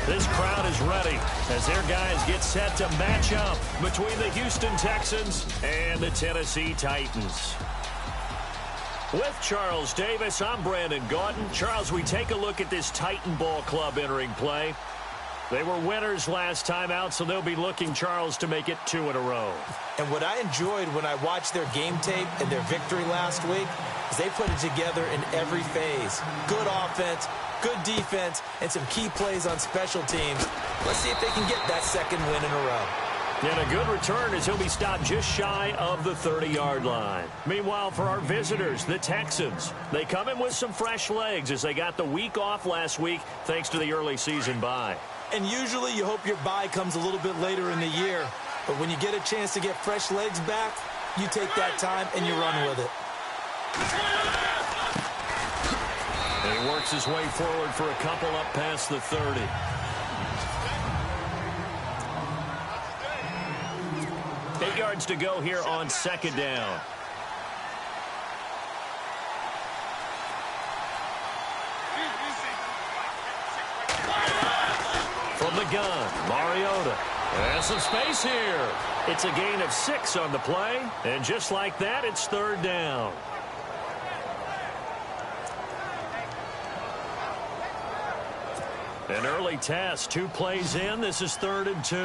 This crowd is ready as their guys get set to match up between the Houston Texans and the Tennessee Titans. With Charles Davis, I'm Brandon Gaudin. Charles, we take a look at this Titan Ball Club entering play. They were winners last time out, so they'll be looking, Charles, to make it 2 in a row. And what I enjoyed when I watched their game tape and their victory last week is they put it together in every phase. Good offense, good defense, and some key plays on special teams. Let's see if they can get that second win in a row. And a good return as he'll be stopped just shy of the 30-yard line. Meanwhile, for our visitors, the Texans, they come in with some fresh legs as they got the week off last week thanks to the early season bye. And usually you hope your bye comes a little bit later in the year. But when you get a chance to get fresh legs back, you take that time and you run with it. And he works his way forward for a couple up past the 30. Eight yards to go here on second down. From the gun, Mariota. There's some space here. It's a gain of 6 on the play. And just like that, it's third down. An early test. 2 plays in. This is 3rd and 2.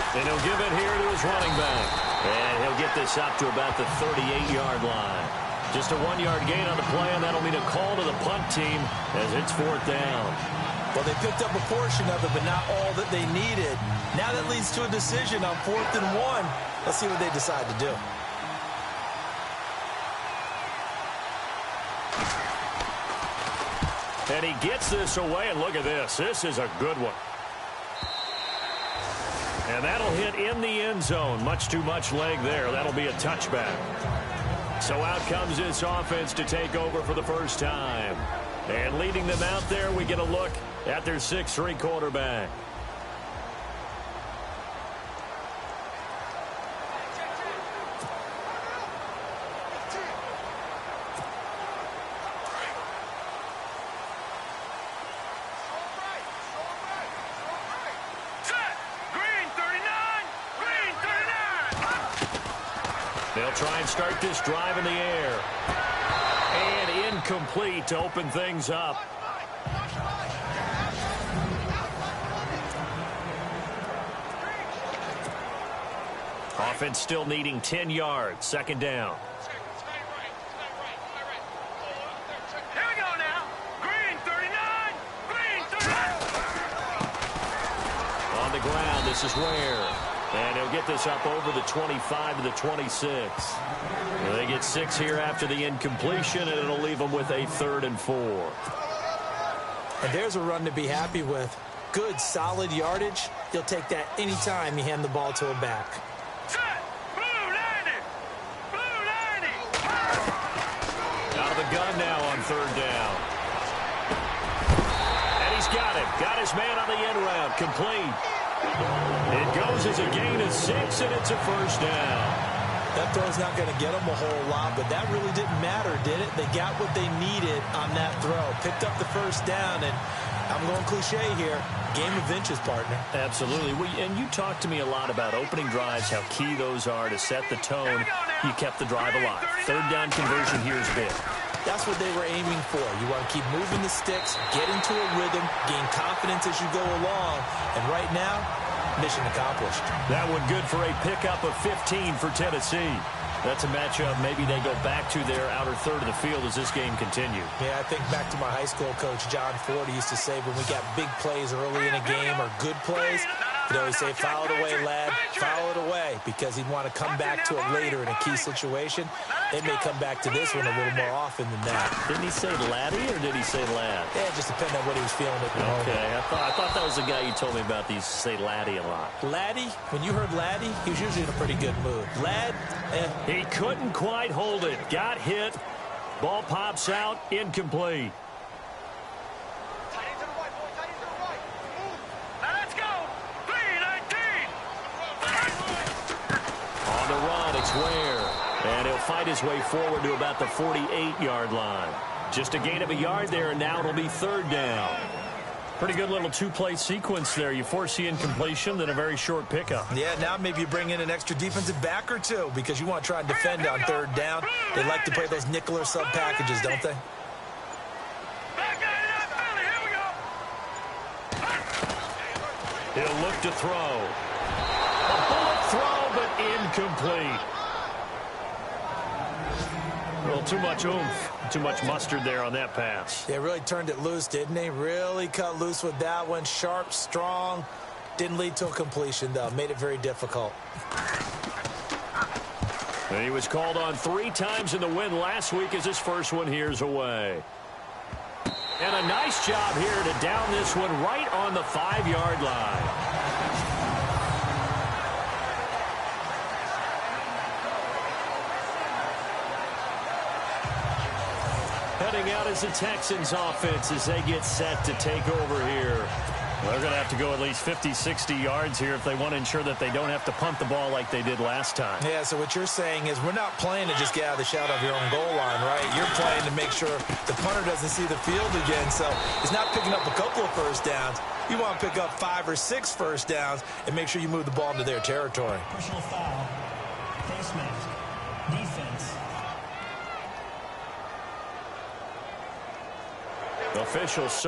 And he'll give it here to his running back. And he'll get this up to about the 38-yard line. Just a 1-yard gain on the play, and that'll mean a call to the punt team as it's 4th down. Well, they picked up a portion of it, but not all that they needed. Now that leads to a decision on 4th and 1. Let's see what they decide to do. And he gets this away, and look at this. This is a good one. And that'll hit in the end zone. Much too much leg there. That'll be a touchback. So out comes this offense to take over for the first time. And leading them out there, we get a look at their 6'3" quarterback. They'll try and start this drive in the air. And incomplete to open things up. Offense still needing 10 yards. Second down. Here we go now. Green 39. Green 39. On the ground, this is Ware. And he'll get this up over the 25 to the 26. And they get 6 here after the incompletion, and it'll leave them with a 3rd and 4. And there's a run to be happy with. Good, solid yardage. You'll take that anytime you hand the ball to a back. Set. Blue 90. Blue 90. Out of the gun now on 3rd down. And he's got it. Got his man on the end route. Complete. It goes as a gain of 6, and it's a first down. That throw's not going to get them a whole lot, but that really didn't matter, did it? They got what they needed on that throw. Picked up the first down, and I'm going cliche here. Game of inches, partner. Absolutely. And you talked to me a lot about opening drives, how key those are to set the tone. You kept the drive alive. 3rd down conversion here is big. That's what they were aiming for. You want to keep moving the sticks, get into a rhythm, gain confidence as you go along. And right now, mission accomplished. That one good for a pickup of 15 for Tennessee. That's a matchup maybe they go back to their outer third of the field as this game continues. Yeah, I think back to my high school coach, John Ford. He used to say when we got big plays early in a game or good plays, he'd always say, foul it away, lad, foul it away, because he'd want to come back to it later in a key situation. They may come back to this one a little more often than that. Didn't he say laddie or did he say lad? Yeah, it just depended on what he was feeling at the moment. Okay, I thought that was the guy you told me about. He used to say laddie a lot. Laddie, when you heard laddie, he was usually in a pretty good mood. Lad, He couldn't quite hold it. Got hit. Ball pops out. Incomplete. fight his way forward to about the 48-yard line. Just a gain of a yard there, and now it'll be third down. Pretty good little two-play sequence there. You force the incompletion, then a very short pickup. Yeah, now maybe you bring in an extra defensive back or two because you want to try and defend on third down. They like to play those nickel or sub packages, don't they? He'll look to throw. A bullet throw, but incomplete. A little too much oomph, too much mustard there on that pass. They really turned it loose, didn't they? Really cut loose with that one. Sharp, strong. Didn't lead to a completion, though. Made it very difficult. And he was called on 3 times in the win last week as his first one here's away. And a nice job here to down this one right on the 5-yard line. Heading out is the Texans offense as they get set to take over here. They're going to have to go at least 50, 60 yards here if they want to ensure that they don't have to punt the ball like they did last time. Yeah, so what you're saying is we're not playing to just get out of the shadow of your own goal line, right? You're playing to make sure the punter doesn't see the field again. So it's not picking up a couple of first downs. You want to pick up 5 or 6 first downs and make sure you move the ball into their territory. Personal foul. Face mask. Defense. Officials.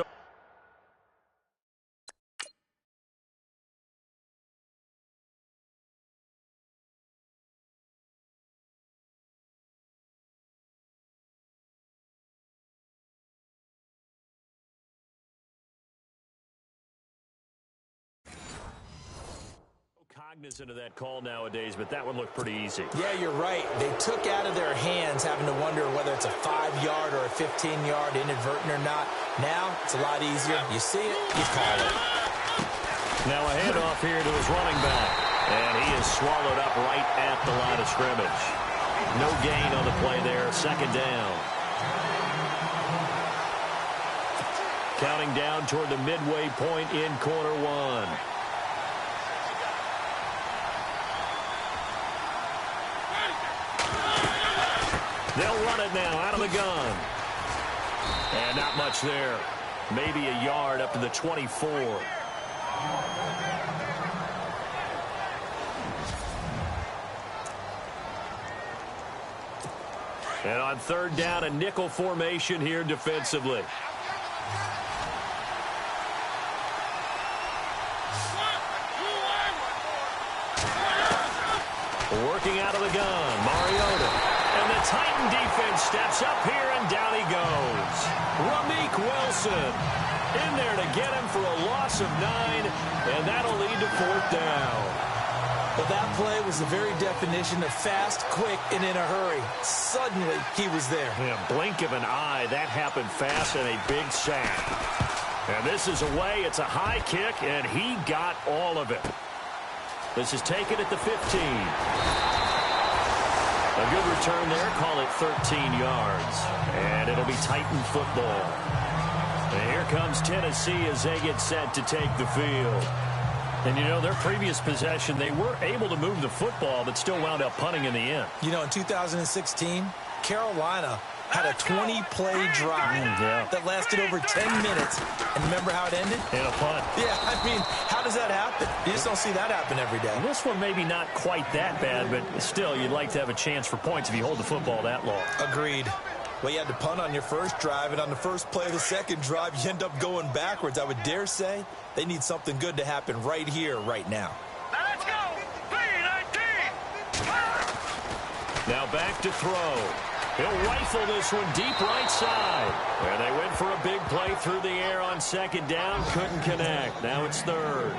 Cognizant of that call nowadays, but that one looked pretty easy. Yeah, you're right. They took out of their hands having to wonder whether it's a 5-yard or a 15-yard inadvertent or not. Now, it's a lot easier. You see it, you call it. Now a handoff here to his running back. And he is swallowed up right at the line of scrimmage. No gain on the play there. Second down. Counting down toward the midway point in quarter one. They'll run it now out of the gun. And not much there. Maybe a yard up to the 24. And on third down, a nickel formation here defensively. Working out of the gun, Mariota. And the Titan defense steps up here, and down he goes. Ramik Wilson in there to get him for a loss of 9, and that'll lead to fourth down. Well, that play was the very definition of fast, quick, and in a hurry. Suddenly, he was there. Yeah, blink of an eye. That happened fast and a big sack. And this is away. It's a high kick, and he got all of it. This is taken at the 15. A good return there. Call it 13 yards. And it'll be Titan football. And here comes Tennessee as they get set to take the field. And, you know, their previous possession, they were able to move the football, but still wound up punting in the end. You know, in 2016, Carolina had a 20-play drive that lasted over 10 minutes. And remember how it ended? In a punt. Yeah, I mean, how does that happen? You just don't see that happen every day. And this one maybe not quite that bad, but still, you'd like to have a chance for points if you hold the football that long. Agreed. Well, you had to punt on your first drive, and on the first play of the second drive, you end up going backwards. I would dare say they need something good to happen right here, right now. Now let's go. 3-19. Now back to throw. He'll rifle this one deep right side. Where they went for a big play through the air on second down. Couldn't connect. Now it's third.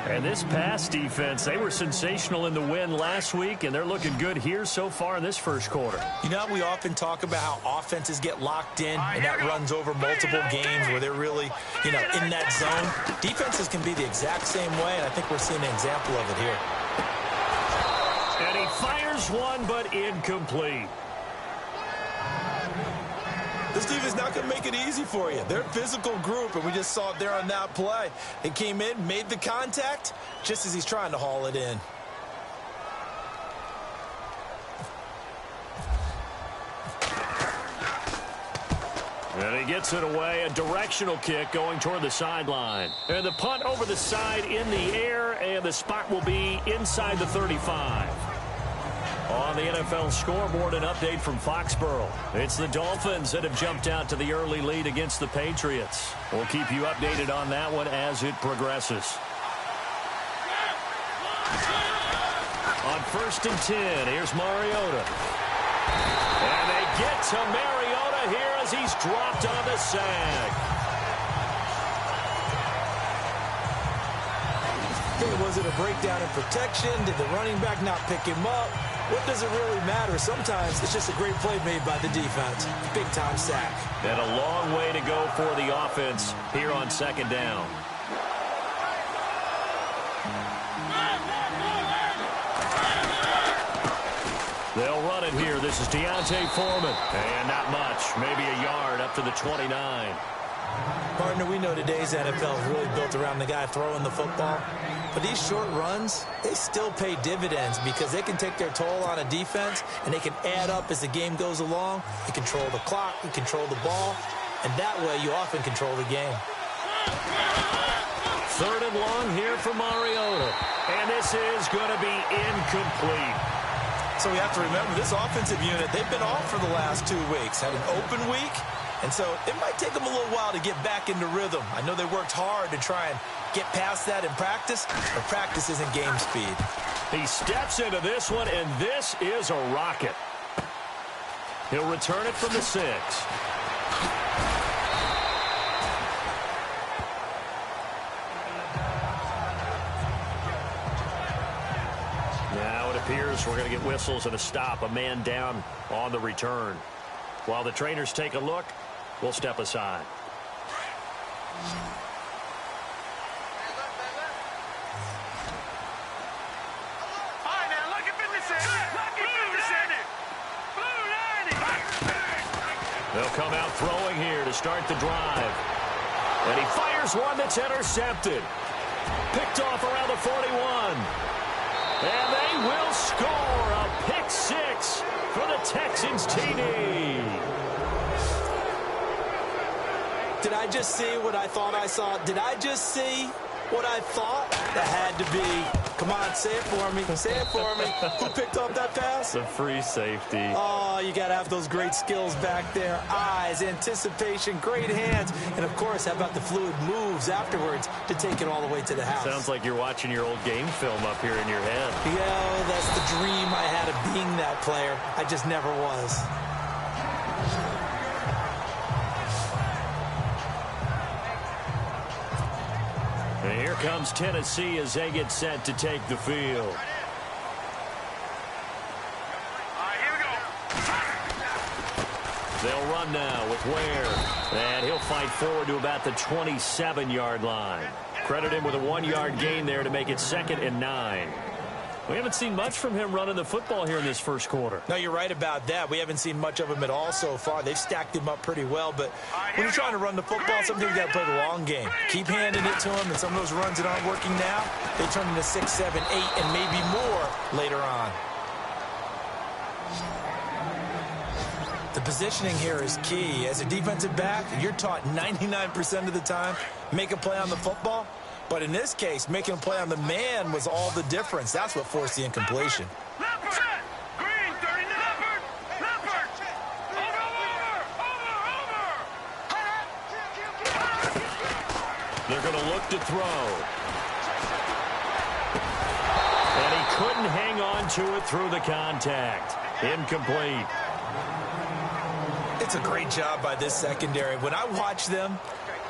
And this pass defense, they were sensational in the win last week, and they're looking good here so far in this first quarter. You know, we often talk about how offenses get locked in, and that runs over multiple games where they're really, you know, in that zone. Defenses can be the exact same way, and I think we're seeing an example of it here. And he fires one, but incomplete. This team is not going to make it easy for you. They're a physical group, and we just saw it there on that play. They came in, made the contact, just as he's trying to haul it in. And he gets it away, a directional kick going toward the sideline. And the punt over the side in the air, and the spot will be inside the 35. On the NFL scoreboard, an update from Foxborough. It's the Dolphins that have jumped out to the early lead against the Patriots. We'll keep you updated on that one as it progresses. On 1st and 10, here's Mariota. And they get to Mariota here as he's dropped on the sag. Hey, was it a breakdown in protection? Did the running back not pick him up? What does it really matter? Sometimes it's just a great play made by the defense. Big-time sack. And a long way to go for the offense here on 2nd down. They'll run it here. This is Deontay Foreman. And not much. Maybe a yard up to the 29. Partner, we know today's NFL is really built around the guy throwing the football. But these short runs, they still pay dividends because they can take their toll on a defense and they can add up as the game goes along. You control the clock, you control the ball, and that way you often control the game. 3rd and long here for Mariota. And this is going to be incomplete. So we have to remember this offensive unit, they've been off for the last 2 weeks. Had an open week, and so it might take them a little while to get back into rhythm. I know they worked hard to try and get past that in practice, but practice isn't game speed. He steps into this one, and this is a rocket. He'll return it from the 6. Now it appears we're going to get whistles and a stop. A man down on the return. While the trainers take a look, we'll step aside. They'll come out throwing here to start the drive. And he fires one that's intercepted. Picked off around the 41. And they will score a pick 6 for the Texans TD. Did I just see what I thought I saw? Did I just see what I thought? That had to be. Come on, say it for me. Say it for me. Who picked up that pass? The free safety. Oh, you got to have those great skills back there. Eyes, anticipation, great hands. And, of course, how about the fluid moves afterwards to take it all the way to the house? Sounds like you're watching your old game film up here in your head. Yeah, that's the dream I had of being that player. I just never was. And here comes Tennessee as they get set to take the field. They'll run now with Ware. And he'll fight forward to about the 27-yard line. Credit him with a 1-yard gain there to make it 2nd and 9. We haven't seen much from him running the football here in this first quarter. No, you're right about that. We haven't seen much of him at all so far. They've stacked him up pretty well, but when you're trying to run the football, sometimes you got to play the long game. Keep handing it to him, and some of those runs that aren't working now, they turn into 6, 7, 8, and maybe more later on. The positioning here is key. As a defensive back, you're taught 99% of the time, make a play on the football. But in this case, making a play on the man was all the difference. That's what forced the incompletion. They're going to look to throw. And he couldn't hang on to it through the contact. Incomplete. It's a great job by this secondary. When I watch them,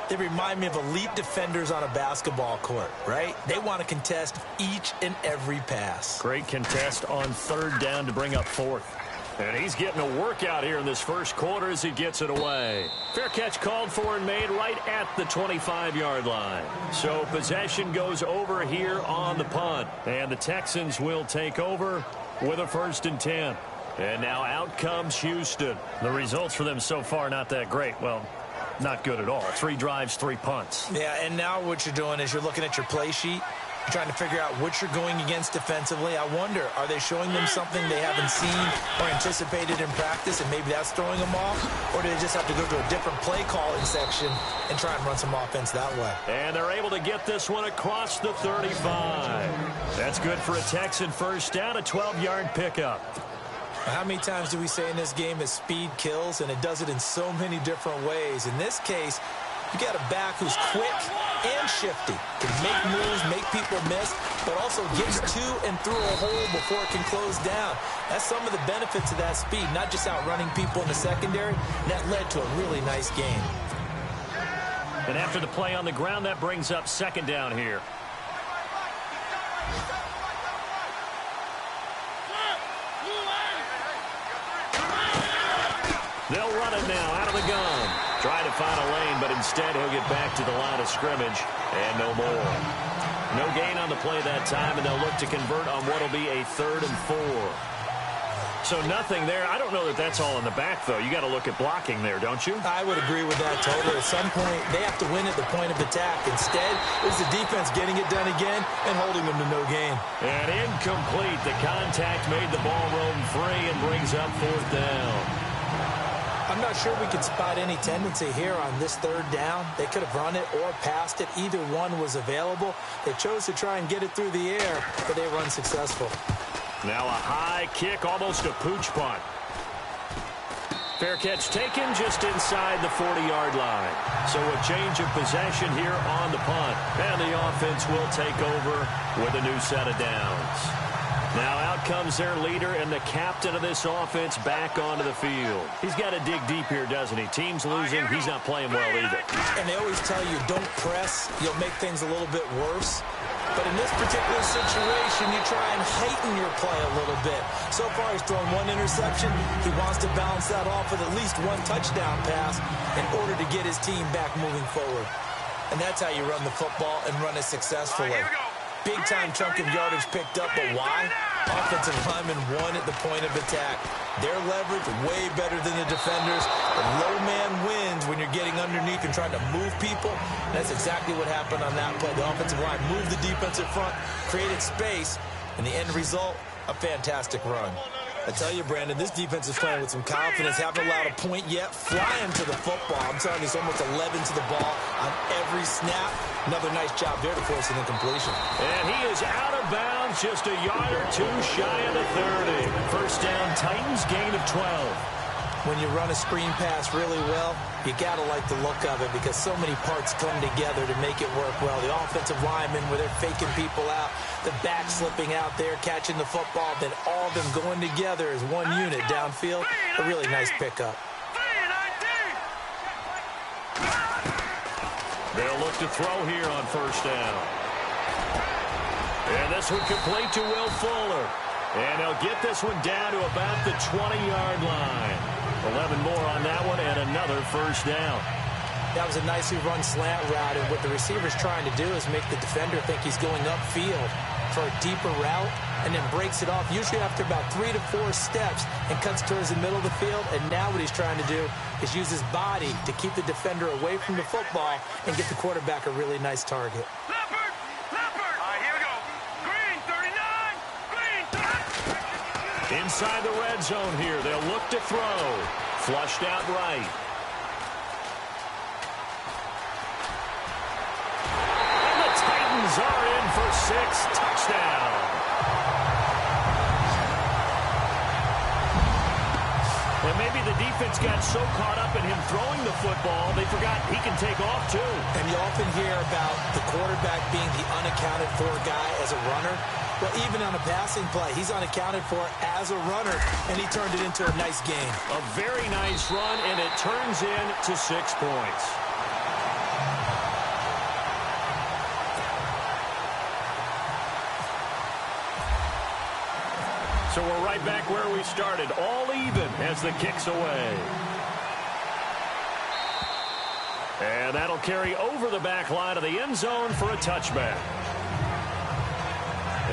they remind me of elite defenders on a basketball court, right? They want to contest each and every pass. Great contest on 3rd down to bring up 4th. And he's getting a workout here in this first quarter as he gets it away. Fair catch called for and made right at the 25-yard line. So possession goes over here on the punt. And the Texans will take over with a 1st and 10. And now out comes Houston. The results for them so far not that great. Well, not good at all. 3 drives, 3 punts. Yeah, and now what you're doing is you're looking at your play sheet. You're trying to figure out what you're going against defensively. I wonder, are they showing them something they haven't seen or anticipated in practice, and maybe that's throwing them off? Or do they just have to go to a different play calling section and try and run some offense that way? And they're able to get this one across the 35. That's good for a Texan first down, a 12-yard pickup. How many times do we say in this game that speed kills, and it does it in so many different ways? In this case, you got a back who's quick and shifty, can make moves, make people miss, but also gets to and through a hole before it can close down. That's some of the benefits of that speed, not just outrunning people in the secondary. And that led to a really nice game. And after the play on the ground, that brings up second down here. They'll run it now out of the gun. Trying to find a lane, but instead he'll get back to the line of scrimmage. And no more. No gain on the play that time, and they'll look to convert on what will be a 3rd and 4. So nothing there. I don't know that that's all in the back, though. You got to look at blocking there, don't you? I would agree with that totally. At some point, they have to win at the point of attack. Instead, it's the defense getting it done again and holding them to no gain. And incomplete. The contact made the ball roam free and brings up 4th down. I'm not sure we could spot any tendency here on this 3rd down. They could have run it or passed it. Either one was available. They chose to try and get it through the air, but they were unsuccessful. Now a high kick, almost a pooch punt. Fair catch taken just inside the 40-yard line. So a change of possession here on the punt. And the offense will take over with a new set of downs. Now out comes their leader and the captain of this offense back onto the field. He's got to dig deep here, doesn't he? Team's losing. He's not playing well either. And they always tell you, don't press. You'll make things a little bit worse. But in this particular situation, you try and heighten your play a little bit. So far, he's thrown 1 interception. He wants to balance that off with at least 1 touchdown pass in order to get his team back moving forward. And that's how you run the football and run it successfully. Big-time chunk of yardage picked up, but why? Offensive linemen won at the point of attack. Their leverage way better than the defenders. The low man wins when you're getting underneath and trying to move people. And that's exactly what happened on that play. The offensive line moved the defensive front, created space, and the end result, a fantastic run. I tell you, Brandon, this defense is playing with some confidence. Haven't allowed a point yet. Flying to the football. I'm telling you, it's almost 11 to the ball on every snap. Another nice job there to force an incompletion. And he is out of bounds, just a yard or two shy of the 30. First down, Titans, gain of 12. When you run a screen pass really well, you got to like the look of it because so many parts come together to make it work well. The offensive linemen, where they're faking people out, the back slipping out there, catching the football, then all of them going together as one unit downfield. A really nice pickup. They'll look to throw here on first down. And this one complete to Will Fuller. And they'll get this one down to about the 20-yard line. 11 more on that one and another first down. That was a nicely run slant route, and what the receiver's trying to do is make the defender think he's going upfield for a deeper route and then breaks it off, usually after about 3 to 4 steps, and cuts towards the middle of the field. And now what he's trying to do is use his body to keep the defender away from the football and get the quarterback a really nice target. Leopard! Leopard! All right, here we go. Green, 39! Green, 39! Inside the red zone here, they'll look to throw. Flushed out right. And the Titans are in for 6. Touchdown. And maybe the defense got so caught up in him throwing the football, they forgot he can take off too. And you often hear about the quarterback being the unaccounted for guy as a runner. Well, even on a passing play, he's unaccounted for as a runner, and he turned it into a nice game. A very nice run, and it turns into 6 points. So we're right back where we started, all even as the kick's away. And that'll carry over the back line of the end zone for a touchback.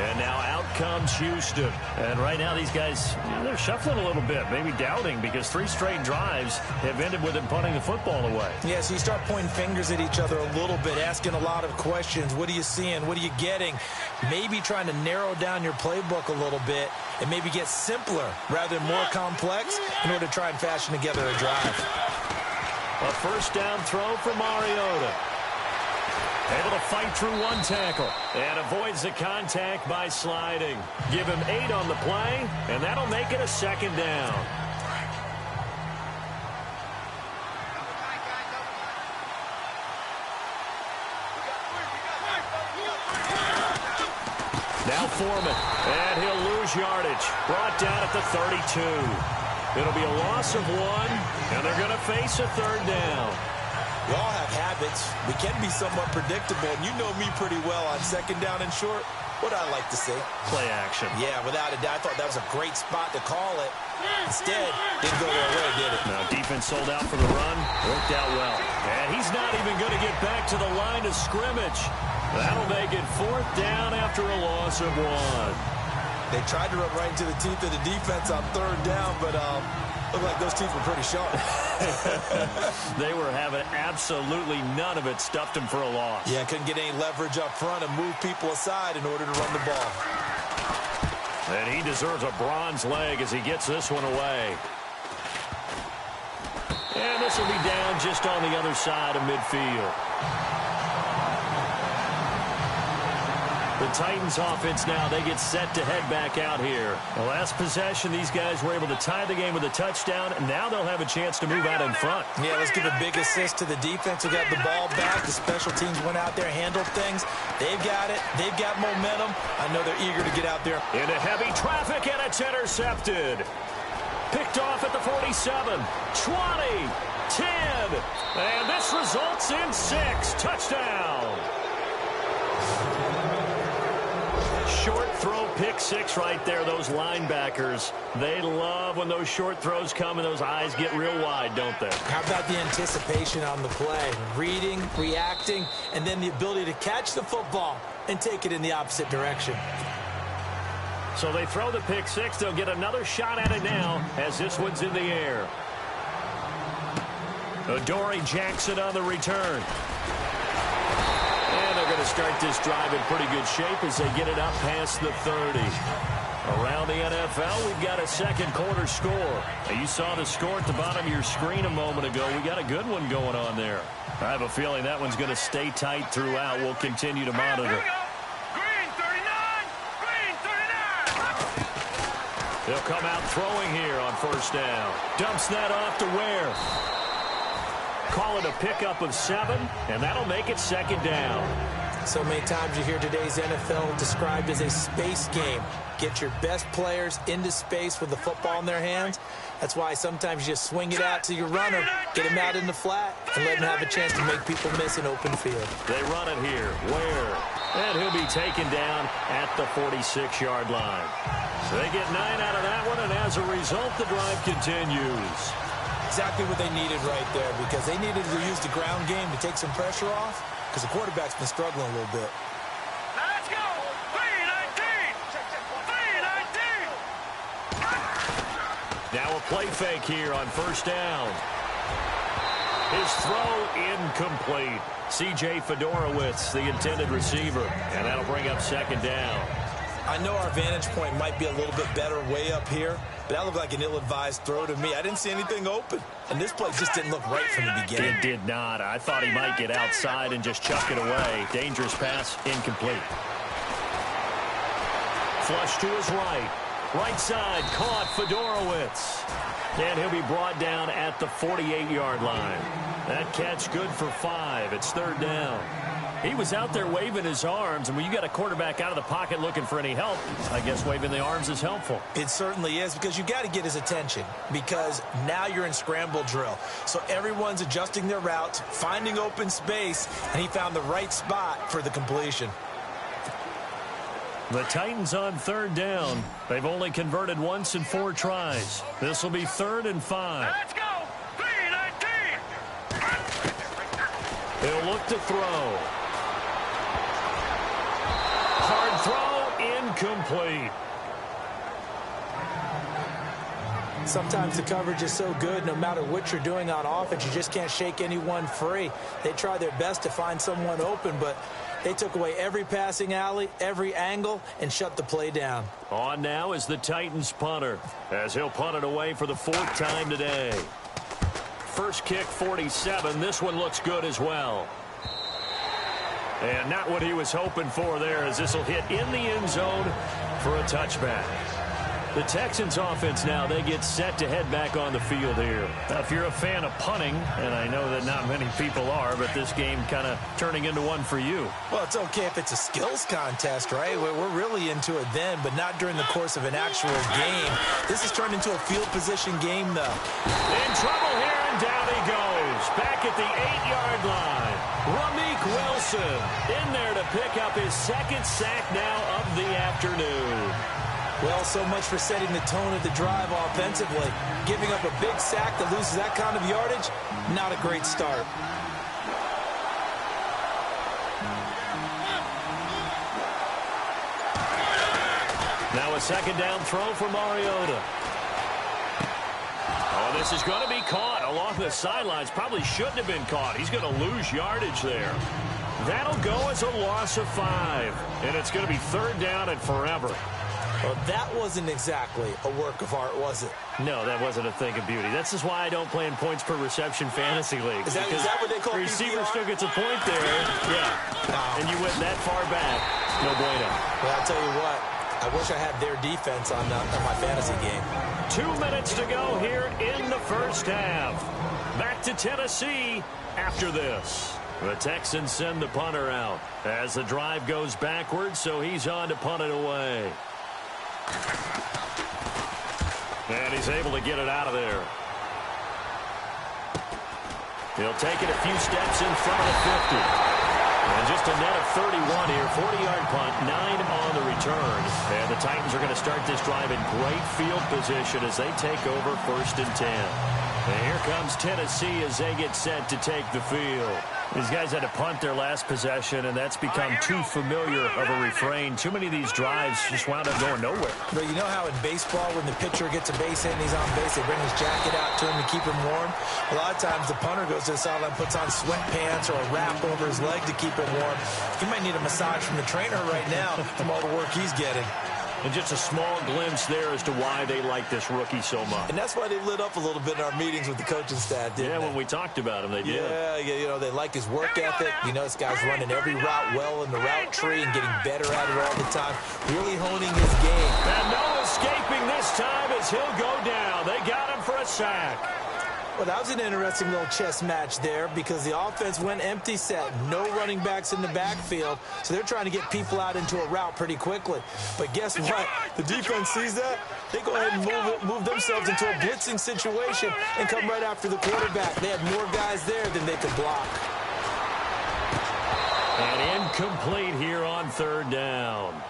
And now out comes Houston. And right now these guys, they're shuffling a little bit, maybe doubting, because 3 straight drives have ended with them punting the football away. Yeah, so you start pointing fingers at each other a little bit, asking a lot of questions. What are you seeing? What are you getting? Maybe trying to narrow down your playbook a little bit and maybe get simpler rather than more complex in order to try and fashion together a drive. A first down throw for Mariota. Able to fight through 1 tackle and avoids the contact by sliding. Give him 8 on the play, and that'll make it a second down. Now Foreman, and he'll lose yardage. Brought down at the 32. It'll be a loss of 1, and they're going to face a 3rd down. We all have habits. We can be somewhat predictable, and you know me pretty well on 2nd down and short. What I like to say? Play action. Yeah, without a doubt. I thought that was a great spot to call it. Instead, didn't go their way, did it? Now defense sold out for the run. Worked out well. And he's not even going to get back to the line of scrimmage. That'll make it 4th down after a loss of 1. They tried to run right into the teeth of the defense on 3rd down, but looked like those teeth were pretty sharp. They were having absolutely none of it. Stuffed him for a loss. Yeah, couldn't get any leverage up front and move people aside in order to run the ball. And he deserves a bronze leg as he gets this one away. And this will be down just on the other side of midfield. The Titans offense now, they get set to head back out here. The last possession, these guys were able to tie the game with a touchdown, and now they'll have a chance to move out in front. Yeah, let's give a big assist to the defense who got the ball back. The special teams went out there, handled things. They've got it. They've got momentum. I know they're eager to get out there. Into heavy traffic, and it's intercepted. Picked off at the 47, 20, 10, and this results in 6. Touchdown. Short throw, pick 6 right there. Those linebackers, they love when those short throws come and those eyes get real wide, don't they? How about the anticipation on the play? Reading, reacting, and then the ability to catch the football and take it in the opposite direction. So they throw the pick 6. They'll get another shot at it now as this one's in the air. Adoree Jackson on the return. And they're going to start this drive in pretty good shape as they get it up past the 30. Around the NFL, we've got a 2nd quarter score. Now, you saw the score at the bottom of your screen a moment ago. We got a good one going on there. I have a feeling that one's going to stay tight throughout. We'll continue to monitor. They'll come out throwing here on 1st down. Dumps that off to Ware. Call it a pickup of 7, and that'll make it 2nd down. So many times you hear today's NFL described as a space game. Get your best players into space with the football in their hands. That's why sometimes you just swing it out to your runner, get him out in the flat, and let him have a chance to make people miss an open field. They run it here. Ware. And he'll be taken down at the 46-yard line. So they get 9 out of that one, and as a result, the drive continues. Exactly what they needed right there, because they needed to use the ground game to take some pressure off, because the quarterback's been struggling a little bit. Let's go! 3-19! 3-19! Now a play fake here on 1st down. His throw incomplete. C.J. Fedorowicz, the intended receiver, and that'll bring up 2nd down. I know our vantage point might be a little bit better way up here, but that looked like an ill-advised throw to me. I didn't see anything open, and this play just didn't look right from the beginning. It did not. I thought he might get outside and just chuck it away. Dangerous pass, incomplete. Flush to his right. Right side, caught Fedorowicz. And he'll be brought down at the 48-yard line. That catch good for 5. It's 3rd down. He was out there waving his arms, and when you got a quarterback out of the pocket looking for any help, I guess waving the arms is helpful. It certainly is, because you got to get his attention, because now you're in scramble drill. So everyone's adjusting their routes, finding open space, and he found the right spot for the completion. The Titans on 3rd down. They've only converted once in 4 tries. This will be 3rd and 5. Let's go! 3-19! He'll look to throw. Hard throw, incomplete. Sometimes the coverage is so good, no matter what you're doing on offense, you just can't shake anyone free. They try their best to find someone open, but they took away every passing alley, every angle, and shut the play down. On now is the Titans punter, as he'll punt it away for the 4th time today. First kick, 47. This one looks good as well. And not what he was hoping for there, as this will hit in the end zone for a touchback. The Texans offense now, they get set to head back on the field here. Now, if you're a fan of punting, and I know that not many people are, but this game kind of turning into one for you. Well, it's okay if it's a skills contest, right? We're really into it then, but not during the course of an actual game. This has turned into a field position game, though. In trouble here, and down he goes. Back at the 8-yard line. Ramik Wilson in there to pick up his 2nd sack now of the afternoon. Well, so much for setting the tone of the drive offensively. Giving up a big sack that loses that kind of yardage, not a great start. Now a 2nd down throw for Mariota. Oh, this is going to be caught along the sidelines. Probably shouldn't have been caught. He's going to lose yardage there. That'll go as a loss of 5. And it's going to be 3rd down and forever. Well, that wasn't exactly a work of art, was it? No, that wasn't a thing of beauty. That's just why I don't play in points per reception fantasy leagues. Is that what they call receiver PPR? still gets a point there. Yeah. And you went that far back. No bueno. Well, I'll tell you what. I wish I had their defense on my fantasy game. 2 minutes to go here in the first half. Back to Tennessee after this. The Texans send the punter out as the drive goes backwards, so he's on to punt it away. And he's able to get it out of there. He'll take it a few steps in front of the 50. And just a net of 31 here. 40-yard punt, 9 on the return. And the Titans are going to start this drive in great field position as they take over 1st and 10. And here comes Tennessee as they get set to take the field. These guys had to punt their last possession, and that's become too familiar of a refrain. Too many of these drives just wound up going nowhere. But you know how in baseball, when the pitcher gets a base hit and he's on base, they bring his jacket out to him to keep him warm? A lot of times the punter goes to the sideline, puts on sweatpants or a wrap over his leg to keep him warm. He might need a massage from the trainer right now from all the work he's getting. And just a small glimpse there as to why they like this rookie so much. And that's why they lit up a little bit in our meetings with the coaching staff, didn't they? When we talked about him, they did. Yeah, you know, they like his work ethic. You know, this guy's running every route well in the route tree and getting better at it all the time. Really honing his game. And no escaping this time as he'll go down. They got him for a sack. Well, that was an interesting little chess match there because the offense went empty set. No running backs in the backfield, so they're trying to get people out into a route pretty quickly. But guess what? The defense sees that. They go ahead and move themselves into a blitzing situation and come right after the quarterback. They had more guys there than they could block. And incomplete here on 3rd down.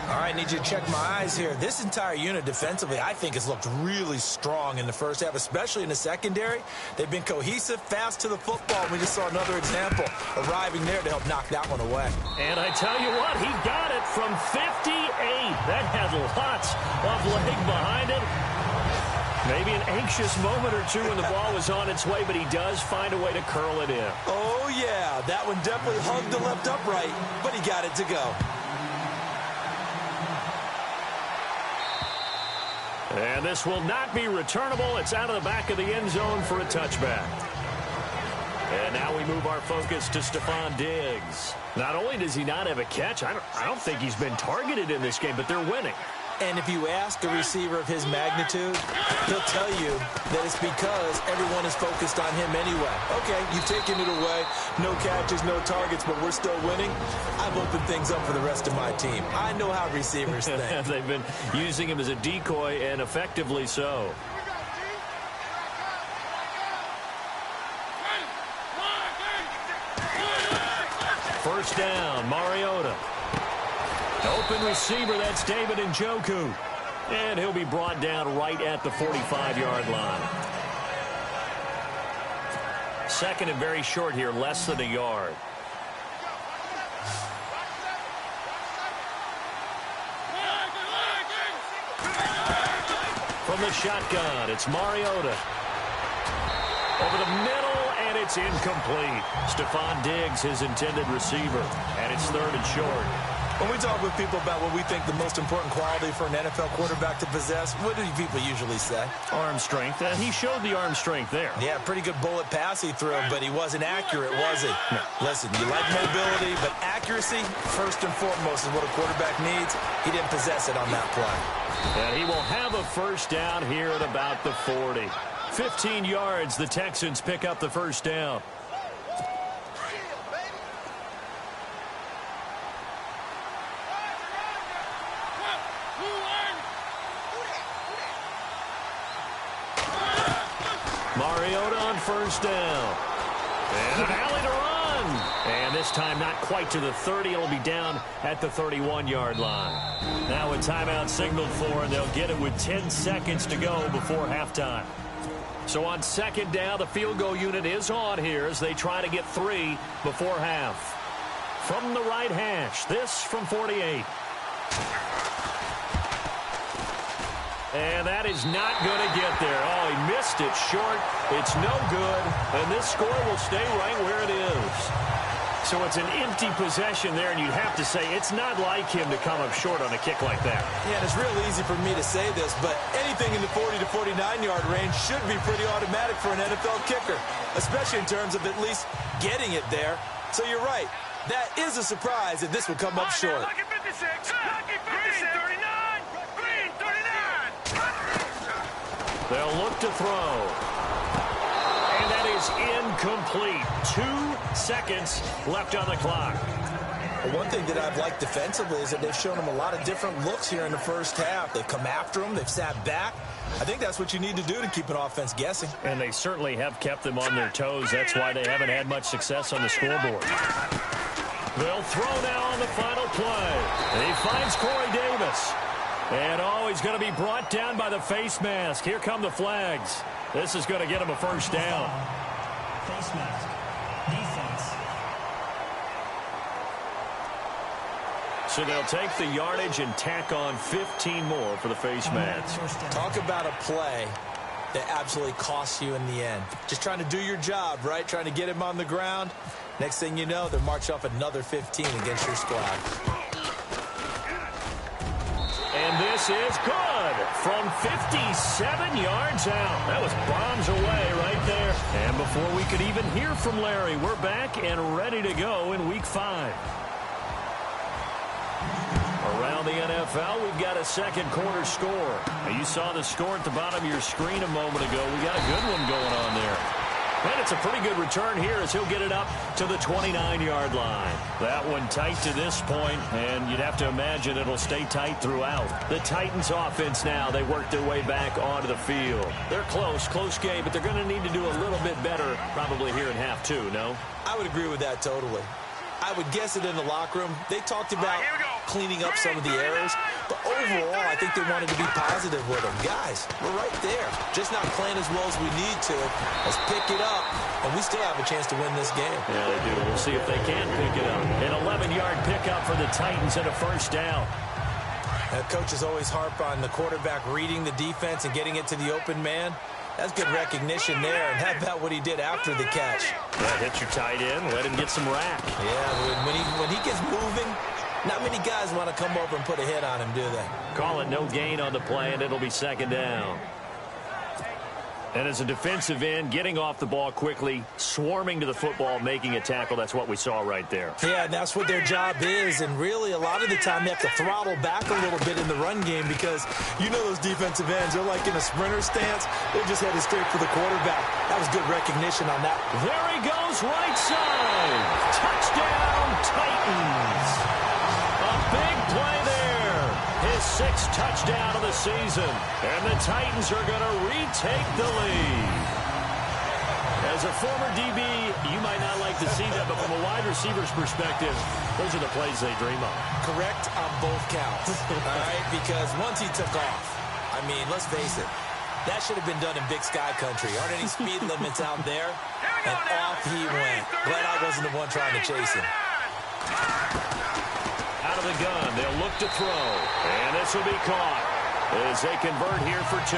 All right, need you to check my eyes here. This entire unit defensively, I think, has looked really strong in the first half, especially in the secondary. They've been cohesive, fast to the football. We just saw another example arriving there to help knock that one away. And I tell you what, he got it from 58. That had lots of leg behind it. Maybe an anxious moment or two when the ball was on its way, but he does find a way to curl it in. Oh, yeah, that one definitely hugged the left upright, but he got it to go. And this will not be returnable. It's out of the back of the end zone for a touchback. And now we move our focus to Stephon Diggs. Not only does he not have a catch, I don't think he's been targeted in this game, but they're winning. And if you ask a receiver of his magnitude, he'll tell you that it's because everyone is focused on him anyway. Okay, you've taken it away. No catches, no targets, but we're still winning. I've opened things up for the rest of my team. I know how receivers think. They've been using him as a decoy, and effectively so. First down, Mariota. Open receiver, that's David Njoku. And he'll be brought down right at the 45-yard line. 2nd and very short here, less than a yard. From the shotgun, it's Mariota. Over the middle, and it's incomplete. Stephon Diggs, his intended receiver, and it's 3rd and short. When we talk with people about what we think the most important quality for an NFL quarterback to possess, what do people usually say? Arm strength. He showed the arm strength there. Yeah, pretty good bullet pass he threw, but he wasn't accurate, was he? No. Listen, you like mobility, but accuracy, first and foremost, is what a quarterback needs. He didn't possess it on that play. And he will have a first down here at about the 40. 15 yards, the Texans pick up the first down. Mariota on first down. And an alley to run. And this time not quite to the 30. It'll be down at the 31-yard line. Now a timeout signaled for, and they'll get it with 10 seconds to go before halftime. So on second down, the field goal unit is on here as they try to get 3 before half. From the right hash, this from 48. And that is not going to get there. Oh, he missed it short. It's no good. And this score will stay right where it is. So it's an empty possession there, and you'd have to say it's not like him to come up short on a kick like that. Yeah, and it's real easy for me to say this, but anything in the 40 to 49-yard range should be pretty automatic for an NFL kicker, especially in terms of at least getting it there. So you're right. That is a surprise if this would come up short. Lucky 56. Lucky 56. Green 39. Green 39. They'll look to throw. And that is incomplete. 2 seconds left on the clock. Well, one thing that I've liked defensively is that they've shown him a lot of different looks here in the first half. They've come after him. They've sat back. I think that's what you need to do to keep an offense guessing. And they certainly have kept them on their toes. That's why they haven't had much success on the scoreboard. They'll throw now on the final play. And he finds Corey Davis. And, oh, he's going to be brought down by the face mask. Here come the flags. This is going to get him a first down. Face mask. Defense. So they'll take the yardage and tack on 15 more for the face mask. Talk about a play that absolutely costs you in the end. Just trying to do your job, right? Trying to get him on the ground. Next thing you know, they'll march off another 15 against your squad. And this is good from 57 yards out. That was bombs away right there. And before we could even hear from Larry, we're back and ready to go in Week 5. Around the NFL, we've got a second quarter score. Now, you saw the score at the bottom of your screen a moment ago. We got a good one going on there. And it's a pretty good return here as he'll get it up to the 29-yard line. That one tight to this point, and you'd have to imagine it'll stay tight throughout. The Titans offense now, they work their way back onto the field. They're close game, but they're going to need to do a little bit better probably here in half 2, no? I would agree with that totally. I would guess it in the locker room. They talked about cleaning up some of the errors, but overall, I think they wanted to be positive with them. Guys, we're right there. Just not playing as well as we need to. Let's pick it up, and we still have a chance to win this game. Yeah, they do. We'll see if they can pick it up. An 11-yard pickup for the Titans and a first down. Coaches always harp on the quarterback reading the defense and getting it to the open man. That's good recognition there. And how about what he did after the catch? Yeah, hit your tight end, let him get some rack. Yeah, when he gets moving, not many guys want to come over and put a hit on him, do they? Call it no gain on the play, and it'll be second down. And as a defensive end, getting off the ball quickly, swarming to the football, making a tackle, that's what we saw right there. Yeah, and that's what their job is. And really, a lot of the time, they have to throttle back a little bit in the run game because you know those defensive ends, they're like in a sprinter stance. They're just headed straight for the quarterback. That was good recognition on that. There he goes, right side. Touchdown, Titans. A big play there. His 6th touchdown of the season. And the Titans are going to retake the lead. As a former DB, you might not like to see that, but from a wide receiver's perspective, those are the plays they dream of. Correct on both counts, all right? Because once he took off, I mean, let's face it, that should have been done in Big Sky Country. Aren't any speed limits out there? And off he went. Glad I wasn't the one trying to chase him. Out of the gun, they'll look to throw. And this will be caught. as they convert here for 2.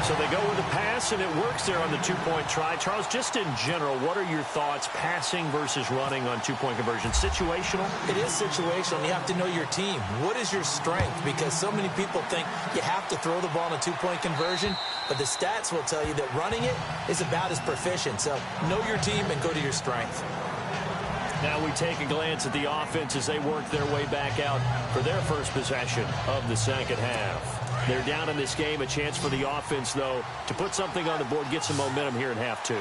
So they go with a pass, and it works there on the two-point try. Charles, just in general, what are your thoughts passing versus running on two-point conversion? Situational? It is situational. You have to know your team. What is your strength? Because so many people think you have to throw the ball in a two-point conversion, but the stats will tell you that running it is about as proficient. So know your team and go to your strength. Now we take a glance at the offense as they work their way back out for their first possession of the second half. They're down in this game. A chance for the offense, though, to put something on the board, get some momentum here in half 2.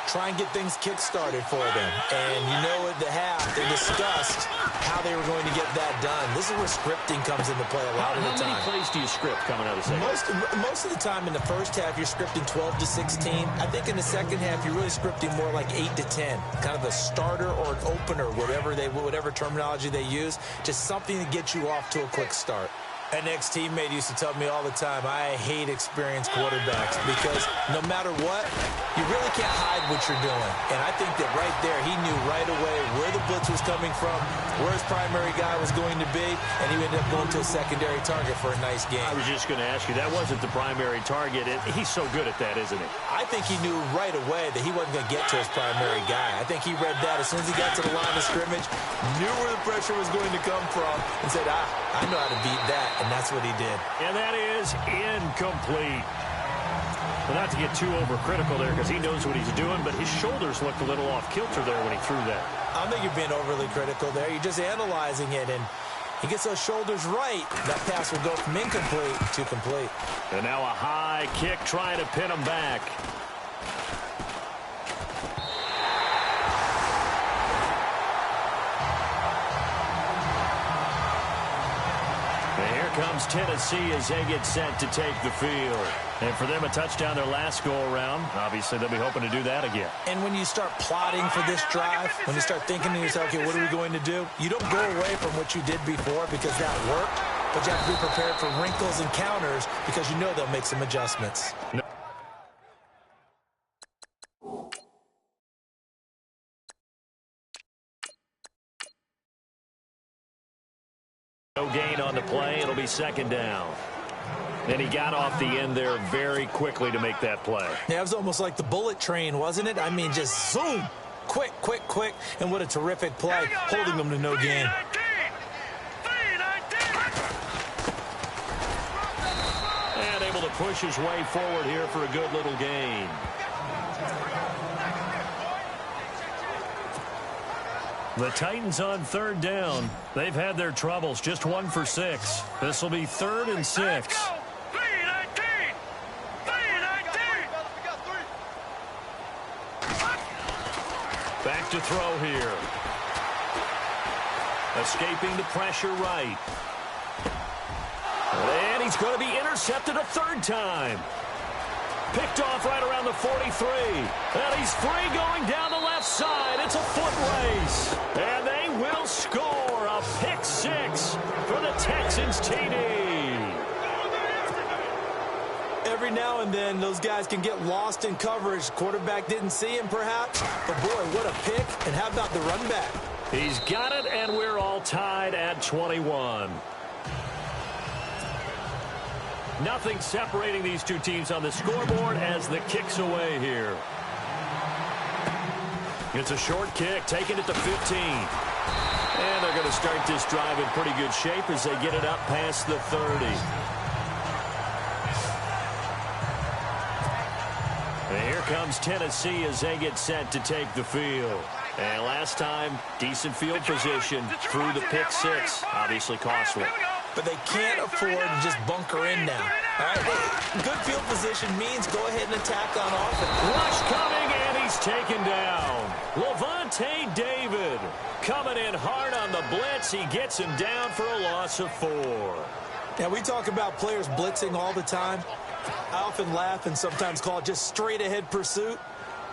Try and get things kick-started for them. And you know at the half, they discussed how they were going to get that done. This is where scripting comes into play a lot of the time. How many plays do you script coming out of the second? Most of the time in the first half, you're scripting 12 to 16. I think in the second half, you're really scripting more like 8 to 10. Kind of a starter or an opener, whatever terminology they use. Just something to get you off to a quick start. An ex-teammate used to tell me all the time, I hate experienced quarterbacks because no matter what, you really can't hide what you're doing. And I think that right there, he knew right away where the blitz was coming from, where his primary guy was going to be, and he ended up going to a secondary target for a nice game. I was just going to ask you, that wasn't the primary target. He's so good at that, isn't he? I think he knew right away that he wasn't going to get to his primary guy. I think he read that as soon as he got to the line of scrimmage, knew where the pressure was going to come from, and said, I know how to beat that. And that's what he did. And that is incomplete. Well, not to get too overcritical there because he knows what he's doing, but his shoulders looked a little off kilter there when he threw that. I don't think you're being overly critical there. You're just analyzing it, and he gets those shoulders right. That pass will go from incomplete to complete. And now a high kick trying to pin him back. Comes Tennessee as they get set to take the field. And for them, a touchdown their last go-around. Obviously, they'll be hoping to do that again. And when you start plotting for this drive, when you start thinking to yourself, okay, what are we going to do? You don't go away from what you did before because that worked, but you have to be prepared for wrinkles and counters because you know they'll make some adjustments. No gain on the play. It'll be second down. And he got off the end there very quickly to make that play. Yeah, it was almost like the bullet train, wasn't it? I mean, just zoom. Quick, quick, quick. And what a terrific play, holding them to no gain. And able to push his way forward here for a good little gain. The Titans on third down. They've had their troubles, just 1 for 6. This will be 3rd and 6. Back to throw here. Escaping the pressure right. And he's going to be intercepted a 3rd time. Picked off right around the 43. And he's free going down the left side. It's a foot race. And they will score a pick 6 for the Texans TD. Every now and then, those guys can get lost in coverage. Quarterback didn't see him, perhaps. But, boy, what a pick. And how about the run back? He's got it, and we're all tied at 21. Nothing separating these two teams on the scoreboard as the kick's away here. It's a short kick, taking it to 15. And they're going to start this drive in pretty good shape as they get it up past the 30. And here comes Tennessee as they get set to take the field. And last time, decent field position through the pick 6. Obviously costly. But they can't afford to just bunker in now. All right, good field position means go ahead and attack on offense. Rush coming, and he's taken down. Levante David coming in hard on the blitz. He gets him down for a loss of 4. Now, we talk about players blitzing all the time. I often laugh and sometimes call it just straight-ahead pursuit.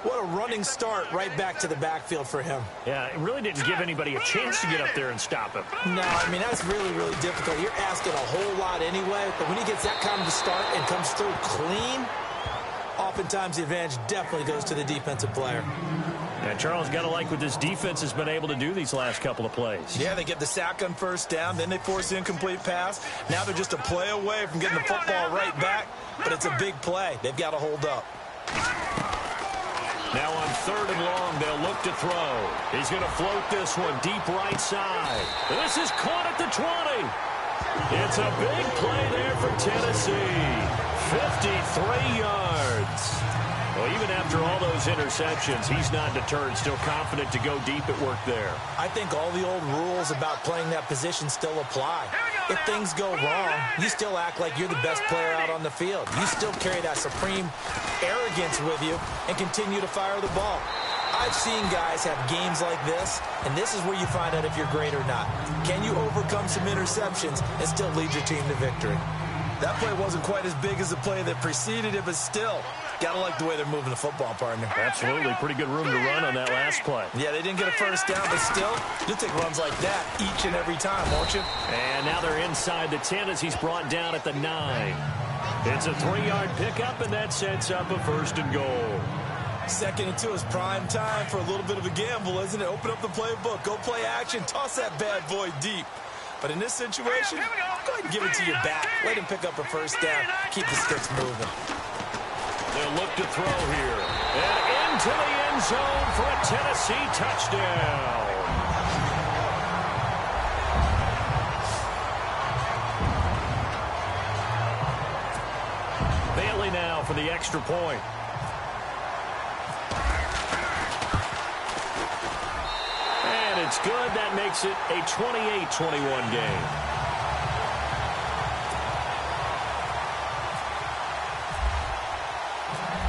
What a running start right back to the backfield for him. Yeah, it really didn't give anybody a chance to get up there and stop him. No, I mean, that's really, really difficult. You're asking a whole lot anyway, but when he gets that kind of a start and comes through clean, oftentimes the advantage definitely goes to the defensive player. And Charles, got to like what this defense has been able to do these last couple of plays. Yeah, they get the sack on first down, then they force the incomplete pass. Now they're just a play away from getting the football right back, but it's a big play. They've got to hold up. Now on 3rd and long, they'll look to throw. He's going to float this one deep right side. This is caught at the 20. It's a big play there for Tennessee. 53 yards. Well, even after all those interceptions, he's not deterred, still confident to go deep at work there. I think all the old rules about playing that position still apply. If things go wrong, you still act like you're the best player out on the field. You still carry that supreme arrogance with you and continue to fire the ball. I've seen guys have games like this, and this is where you find out if you're great or not. Can you overcome some interceptions and still lead your team to victory? That play wasn't quite as big as the play that preceded it, but still, gotta like the way they're moving the football, partner. Absolutely. Pretty good room to run on that last play. Yeah, they didn't get a first down, but still, you'll take runs like that each and every time, won't you? And now they're inside the 10 as he's brought down at the 9. It's a 3-yard pickup, and that sets up a 1st and goal. 2nd and 2 is prime time for a little bit of a gamble, isn't it? Open up the playbook, go play action, toss that bad boy deep. But in this situation, go ahead and give it to your back. Let him pick up a first down. Keep the sticks moving. They'll look to throw here. And into the end zone for a Tennessee touchdown. Bailey now for the extra point. And it's good. That makes it a 28-21 game.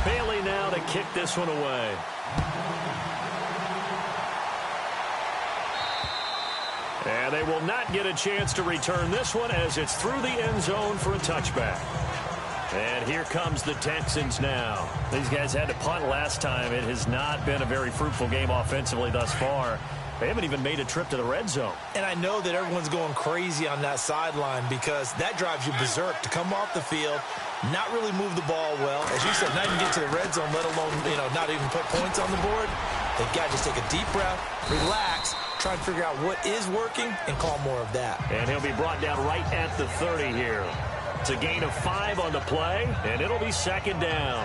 Bailey now to kick this one away. And they will not get a chance to return this one as it's through the end zone for a touchback. And here comes the Texans now. These guys had to punt last time. It has not been a very fruitful game offensively thus far. They haven't even made a trip to the red zone. And I know that everyone's going crazy on that sideline because that drives you berserk to come off the field, not really move the ball well. As you said, not even get to the red zone, let alone, not even put points on the board. They've got to just take a deep breath, relax, try and figure out what is working, and call more of that. And he'll be brought down right at the 30 here. It's a gain of 5 on the play, and it'll be 2nd down.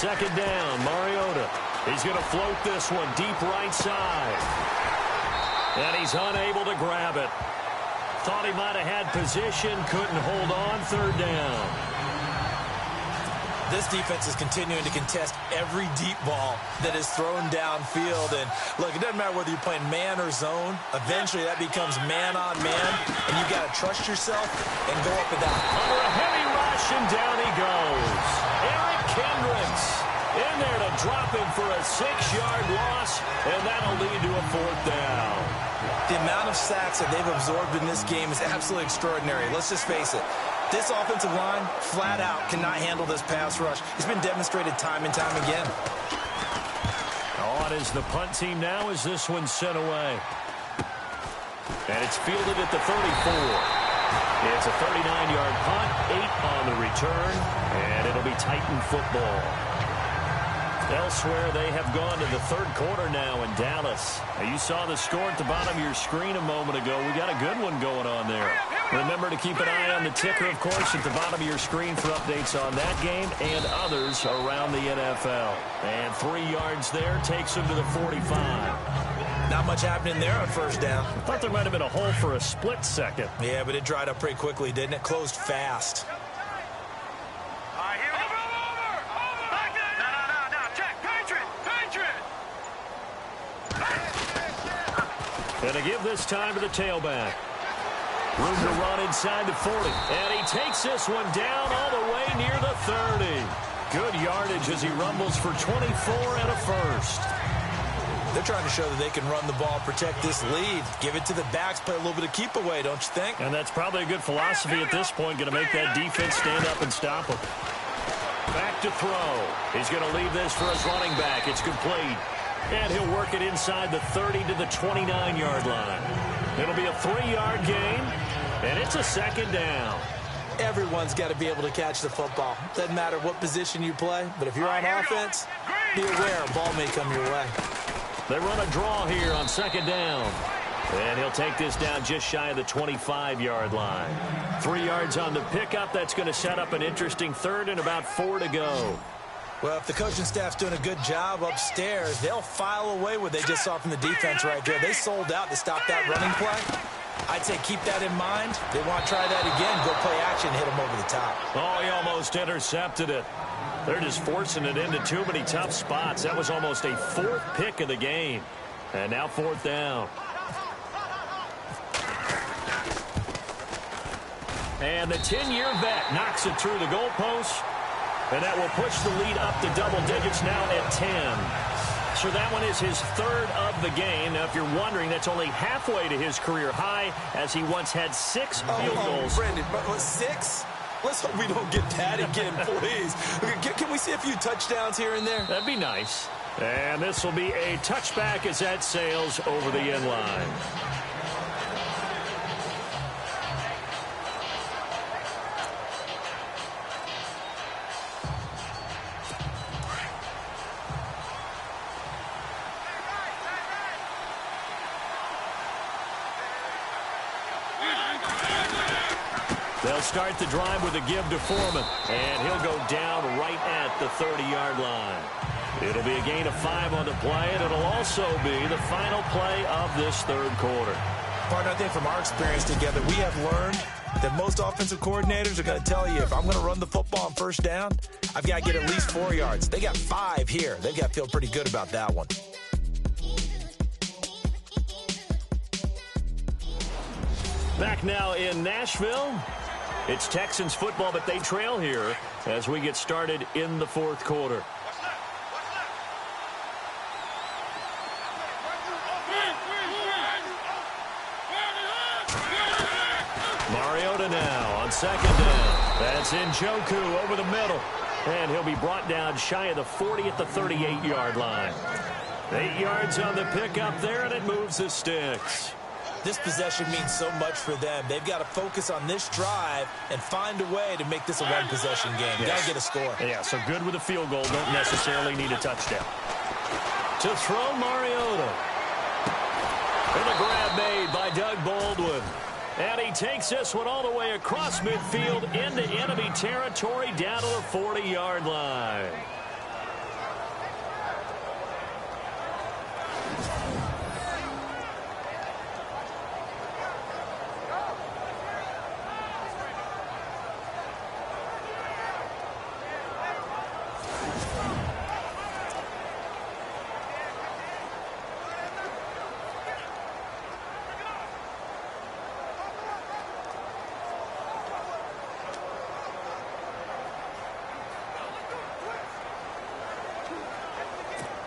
Second down, Mariota. He's going to float this one deep right side. And he's unable to grab it. Thought he might have had position, couldn't hold on. 3rd down. This defense is continuing to contest every deep ball that is thrown downfield. And look, it doesn't matter whether you're playing man or zone. Eventually that becomes man on man, and you got to trust yourself and go up and down. Under a heavy rush, and down he goes. Eric Kendricks in there to drop him for a 6-yard loss, and that'll lead to a 4th down. The amount of sacks that they've absorbed in this game is absolutely extraordinary. Let's just face it. This offensive line, flat out, cannot handle this pass rush. It's been demonstrated time and time again. On is the punt team now as this one's sent away. And it's fielded at the 34. It's a 39-yard punt, 8 on the return, and it'll be Titan football. Elsewhere, they have gone to the 3rd quarter now in Dallas. Now, you saw the score at the bottom of your screen a moment ago. We got a good one going on there. Remember to keep an eye on the ticker, of course, at the bottom of your screen for updates on that game and others around the NFL. And 3 yards there takes him to the 45. Not much happening there on 1st down. I thought there might have been a hole for a split second. Yeah, but it dried up pretty quickly, didn't it? Closed fast. And to give this time to the tailback. Room to run inside the 40. And he takes this one down all the way near the 30. Good yardage as he rumbles for 24 and a 1st. They're trying to show that they can run the ball, protect this lead. Give it to the backs, play a little bit of keep away, don't you think? And that's probably a good philosophy at this point, going to make that defense stand up and stop them. Back to throw. He's going to leave this for his running back. It's complete. And he'll work it inside the 30 to the 29-yard line. It'll be a 3-yard gain, and it's a 2nd down. Everyone's got to be able to catch the football. Doesn't matter what position you play, but if you're on offense, be aware a ball may come your way. They run a draw here on 2nd down. And he'll take this down just shy of the 25-yard line. 3 yards on the pickup. That's going to set up an interesting 3rd and about 4 to go. Well, if the coaching staff's doing a good job upstairs, they'll file away what they just saw from the defense right there. They sold out to stop that running play. I'd say keep that in mind. They want to try that again. Go play action, hit them over the top. Oh, he almost intercepted it. They're just forcing it into too many tough spots. That was almost a 4th pick of the game. And now 4th down. And the 10-year vet knocks it through the goalpost. And that will push the lead up to double digits now at 10. So that one is his 3rd of the game. Now, if you're wondering, that's only halfway to his career high, as he once had 6 field goals. Brandon, 6? Let's hope we don't get that again, please. Can we see a few touchdowns here and there? That'd be nice. And this will be a touchback as that sails over the end line. They'll start the drive with a give to Foreman, and he'll go down right at the 30-yard line. It'll be a gain of 5 on the play, and it'll also be the final play of this 3rd quarter. Partner, I think from our experience together, we have learned that most offensive coordinators are going to tell you, if I'm going to run the football on 1st down, I've got to get at least 4 yards. They got 5 here. They've got to feel pretty good about that one. Back now in Nashville. It's Texans football, but they trail here as we get started in the 4th quarter. Mariota now on 2nd down. That's Njoku over the middle. And he'll be brought down shy of the 40 at the 38-yard line. 8 yards on the pickup there, and it moves the sticks. This possession means so much for them. They've got to focus on this drive and find a way to make this a one-possession game. Yes. Got to get a score. Yeah, so good with a field goal. Don't necessarily need a touchdown. To throw Mariota. And a grab made by Doug Baldwin. And he takes this one all the way across midfield into enemy territory down to the 40-yard line.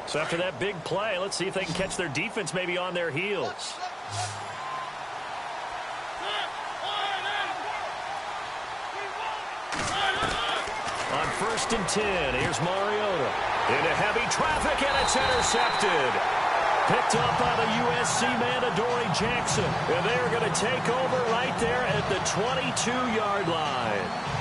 So after that big play, let's see if they can catch their defense maybe on their heels. On 1st and 10, here's Mariota. Into heavy traffic, and it's intercepted. Picked up by the USC man, Adoree Jackson. And they're going to take over right there at the 22-yard line.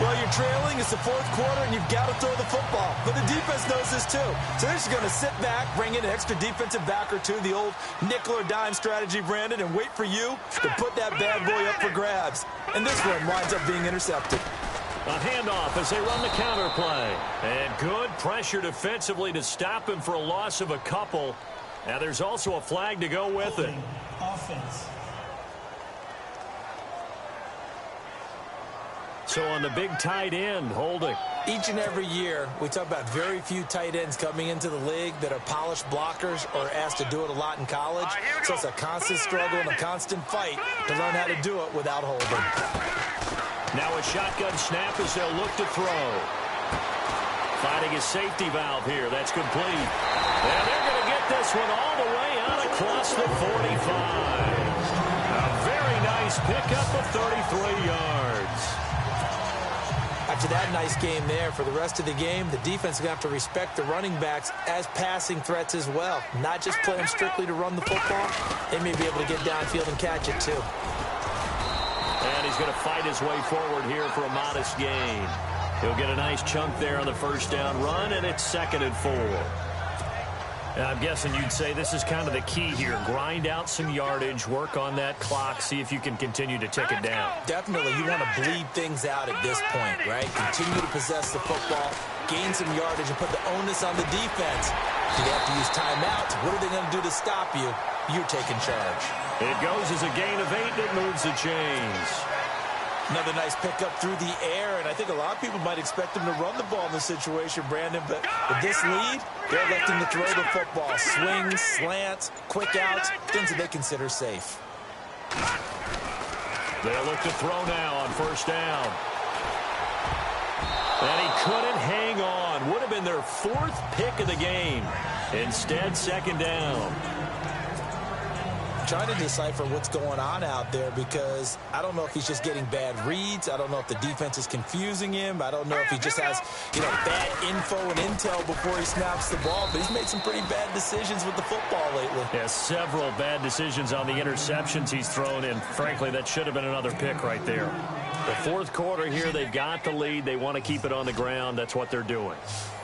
Well, you're trailing. It's the 4th quarter, and you've got to throw the football. But the defense knows this, too. So they're just going to sit back, bring in an extra defensive back or two, the old nickel or dime strategy, Brandon, and wait for you to put that bad boy up for grabs. And this one winds up being intercepted. A handoff as they run the counter play. And good pressure defensively to stop him for a loss of a couple. Now there's also a flag to go with it. Offense. So on the big tight end, holding. Each and every year, we talk about very few tight ends coming into the league that are polished blockers or asked to do it a lot in college. So it's a constant struggle and a constant fight to learn how to do it without holding. Now a shotgun snap as they'll look to throw. Finding his safety valve here. That's complete. And they're going to get this one all the way out across the 45. A very nice pickup of 33 yards. I after that nice game there, for the rest of the game, the defense is going to have to respect the running backs as passing threats as well. Not just play them strictly to run the football. They may be able to get downfield and catch it too. And he's going to fight his way forward here for a modest gain. He'll get a nice chunk there on the first down run, and it's 2nd and 4. I'm guessing you'd say this is kind of the key here. Grind out some yardage, work on that clock, see if you can continue to tick it down. Definitely. You want to bleed things out at this point, right? Continue to possess the football, gain some yardage, and put the onus on the defense. Do they have to use timeouts? What are they going to do to stop you? You're taking charge. It goes as a gain of 8, and it moves the chains. Another nice pickup through the air, and I think a lot of people might expect him to run the ball in this situation, Brandon, but with this lead, they're electing to throw the football. Swings, slants, quick outs, things that they consider safe. They'll look to throw now on first down. And he couldn't hang on. Would have been their 4th pick of the game. Instead, 2nd down. Trying to decipher what's going on out there, because I don't know if he's just getting bad reads. I don't know if the defense is confusing him. I don't know if he just has, bad info and intel before he snaps the ball. But he's made some pretty bad decisions with the football lately. Yeah, several bad decisions on the interceptions he's thrown, and frankly, that should have been another pick right there. The 4th quarter here, they've got the lead. They want to keep it on the ground. That's what they're doing.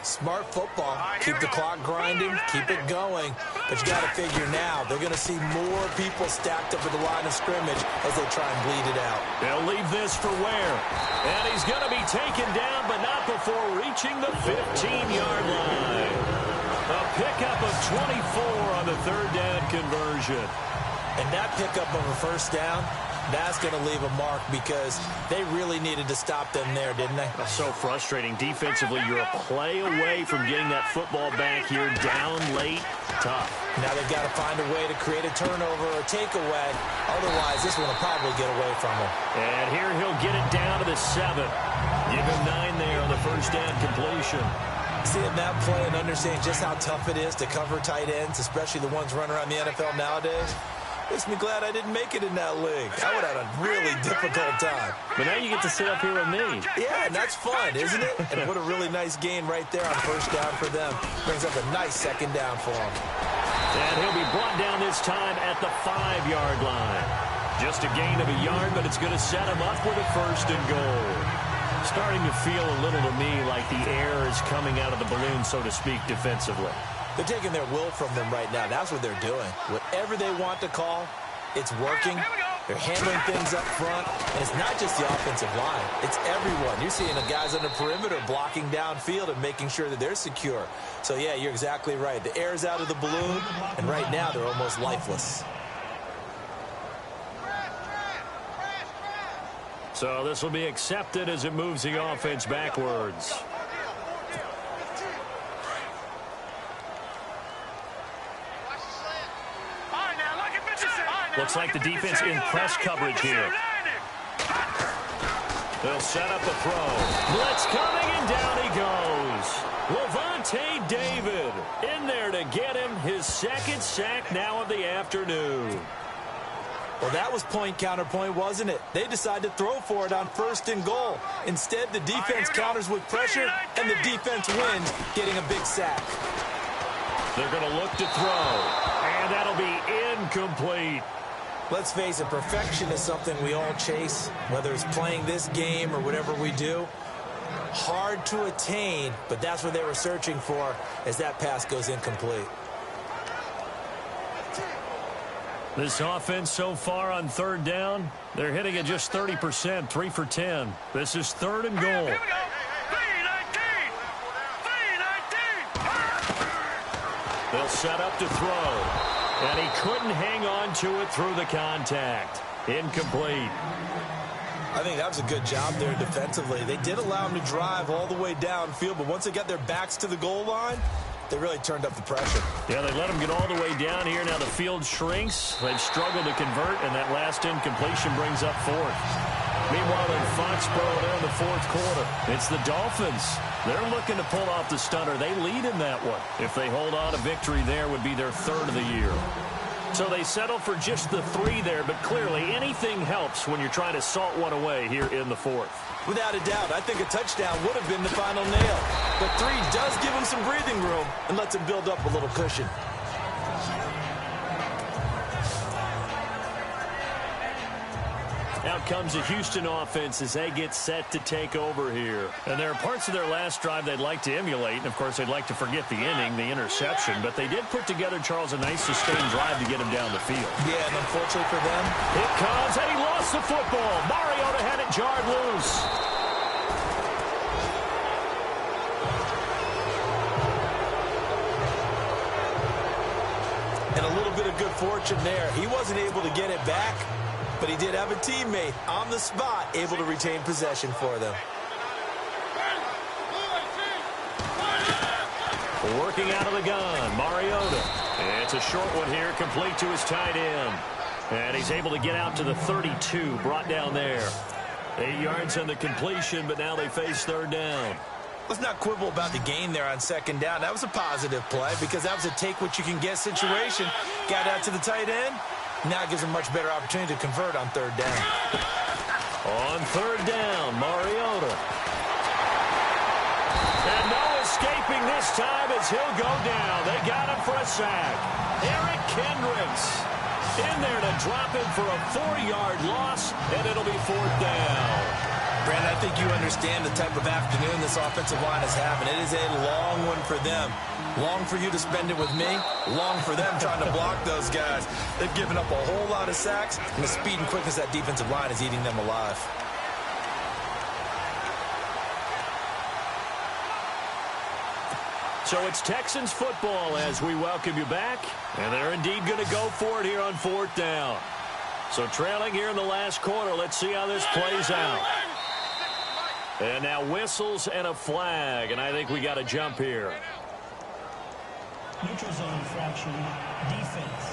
Smart football. Keep the clock grinding. Keep it going. But you got to figure now, they're going to see more people stacked up at the line of scrimmage as they try and bleed it out. They'll leave this for Ware. And he's going to be taken down, but not before reaching the 15-yard line. A pickup of 24 on the 3rd down conversion. And that pickup of a first down, that's going to leave a mark, because they really needed to stop them there, didn't they? So frustrating. Defensively, you're a play away from getting that football back here, down late. Tough. Now they've got to find a way to create a turnover or takeaway. Otherwise, this one will probably get away from him. And here he'll get it down to the 7. Give him 9 there on the first down completion. Seeing that play and understanding just how tough it is to cover tight ends, especially the ones running around the NFL nowadays, makes me glad I didn't make it in that league. I would have had a really difficult time. But now you get to sit up here with me. Yeah, and that's fun, isn't it? And what a really nice gain right there on first down for them. Brings up a nice 2nd down for them. And he'll be brought down this time at the 5-yard line. Just a gain of a yard, but it's going to set him up with a 1st and goal. Starting to feel a little to me like the air is coming out of the balloon, so to speak, defensively. They're taking their will from them right now. That's what they're doing. Whatever they want to call, it's working. They're handling things up front. And it's not just the offensive line. It's everyone. You're seeing the guys on the perimeter blocking downfield and making sure that they're secure. So, yeah, you're exactly right. The air's out of the balloon, and right now they're almost lifeless. So this will be accepted as it moves the offense backwards. Looks like the defense in press coverage here. They'll set up a throw. Blitz coming, and down he goes. Lavonte David in there to get him his 2nd sack now of the afternoon. Well, that was point counterpoint, wasn't it? They decided to throw for it on 1st and goal. Instead, the defense counters with pressure, and the defense wins, getting a big sack. They're going to look to throw, and that'll be incomplete. Let's face it, perfection is something we all chase, whether it's playing this game or whatever we do. Hard to attain, but that's what they were searching for as that pass goes incomplete. This offense so far on 3rd down, they're hitting at just 30%, 3 for 10. This is 3rd and goal. They'll set up to throw. And he couldn't hang on to it through the contact. Incomplete. I think that was a good job there defensively. They did allow him to drive all the way downfield, but once they got their backs to the goal line, they really turned up the pressure. Yeah, they let him get all the way down here. Now the field shrinks. They've struggled to convert, and that last incompletion brings up 4th. Meanwhile, in Foxborough, they're in the 4th quarter. It's the Dolphins. They're looking to pull off the stunner. They lead in that one. If they hold on, a victory there would be their 3rd of the year. So they settle for just the 3 there, but clearly anything helps when you're trying to salt one away here in the 4th. Without a doubt, I think a touchdown would have been the final nail. But 3 does give him some breathing room and lets him build up a little cushion. Out comes the Houston offense as they get set to take over here. And there are parts of their last drive they'd like to emulate. And, of course, they'd like to forget the inning, the interception. But they did put together, Charles, a nice sustained drive to get him down the field. Yeah, and unfortunately for them, it comes, and he lost the football. Mariota had it jarred loose. and a little bit of good fortune there. He wasn't able to get it back, but he did have a teammate on the spot able to retain possession for them. Working out of the gun, Mariota. And it's a short one here, complete to his tight end. And he's able to get out to the 32, brought down there. 8 yards on the completion, but now they face third down. Let's not quibble about the gain there on second down. That was a positive play because that was a take-what-you-can-get situation. Got out to the tight end. Now it gives him a much better opportunity to convert on third down. On third down, Mariota. And no escaping this time as he'll go down. They got him for a sack. Eric Kendricks in there to drop him for a 4-yard loss, and it'll be fourth down. Brandon, I think you understand the type of afternoon this offensive line is having. It is a long one for them. Long for you to spend it with me. Long for them trying to block those guys. They've given up a whole lot of sacks, and the speed and quickness of that defensive line is eating them alive. So it's Texans football as we welcome you back. And they're indeed going to go for it here on fourth down. So trailing here in the last quarter. Let's see how this plays out. And now whistles and a flag. And I think we got a jump here. Neutral zone infraction, defense.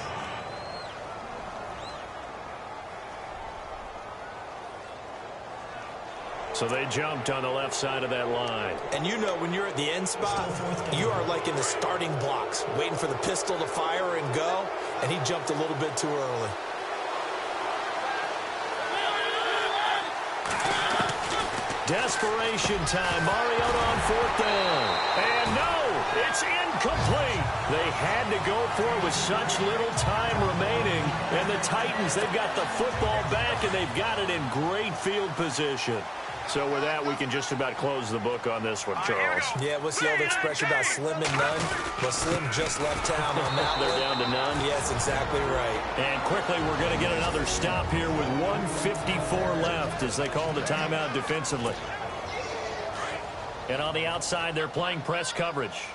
So they jumped on the left side of that line. And you know when you're at the end spot, you are like in the starting blocks, waiting for the pistol to fire and go, and he jumped a little bit too early. Desperation time. Mariota on fourth down. And no, it's incomplete. They had to go for it with such little time remaining. And the Titans, they've got the football back, and they've got it in great field position. So with that, we can just about close the book on this one, Charles. Yeah, what's the old expression about slim and none? Well, Slim just left town on that They're one. down to none. Yes, exactly right. And quickly, we're going to get another stop here with 1:54 left as they call the timeout defensively. And on the outside, they're playing press coverage.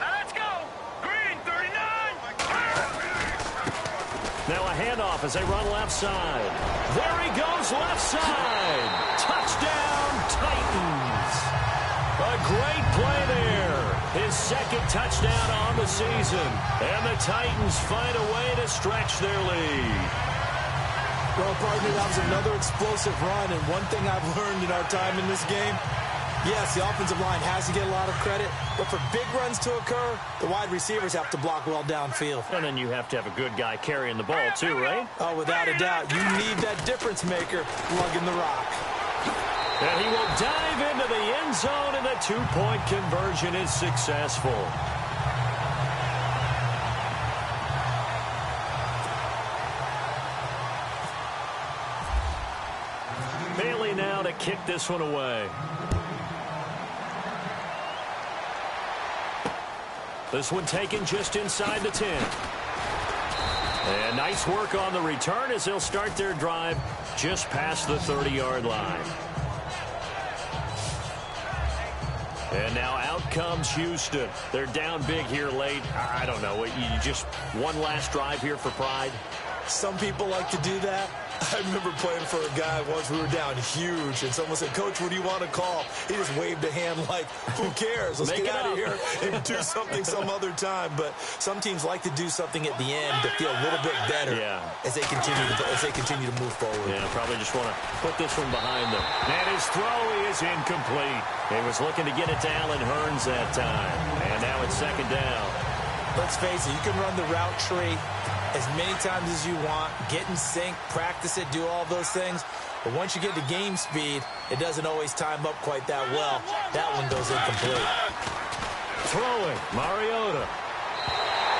Let's go. Green, 39. Now a handoff as they run left side. There he goes, left side. Touchdown, Titans. A great play there. His second touchdown on the season. And the Titans find a way to stretch their lead. Well, partner, that was another explosive run, and one thing I've learned in our time in this game, yes, the offensive line has to get a lot of credit, but for big runs to occur, the wide receivers have to block well downfield. And then you have to have a good guy carrying the ball too, right? Oh, without a doubt, you need that difference maker lugging the rock. And he will dive into the end zone, and the two-point conversion is successful. Bailey now to kick this one away. This one taken just inside the 10. And nice work on the return as they'll start their drive just past the 30-yard line. And now out comes Houston. They're down big here late. I don't know. You just one last drive here for pride? Some people like to do that. I remember playing for a guy once. We were down huge, and someone said, "Coach, what do you want to call?" He just waved a hand like, "Who cares? Let's get out of here and do something some other time." But some teams like to do something at the end to feel a little bit better as they continue to move forward. Yeah, probably just want to put this one behind them. And his throw is incomplete. He was looking to get it to Allen Hurns that time. And now it's second down. Let's face it, you can run the route tree as many times as you want, get in sync, practice it, do all those things. But once you get to game speed, it doesn't always time up quite that well. That one goes incomplete. Throwing, Mariota.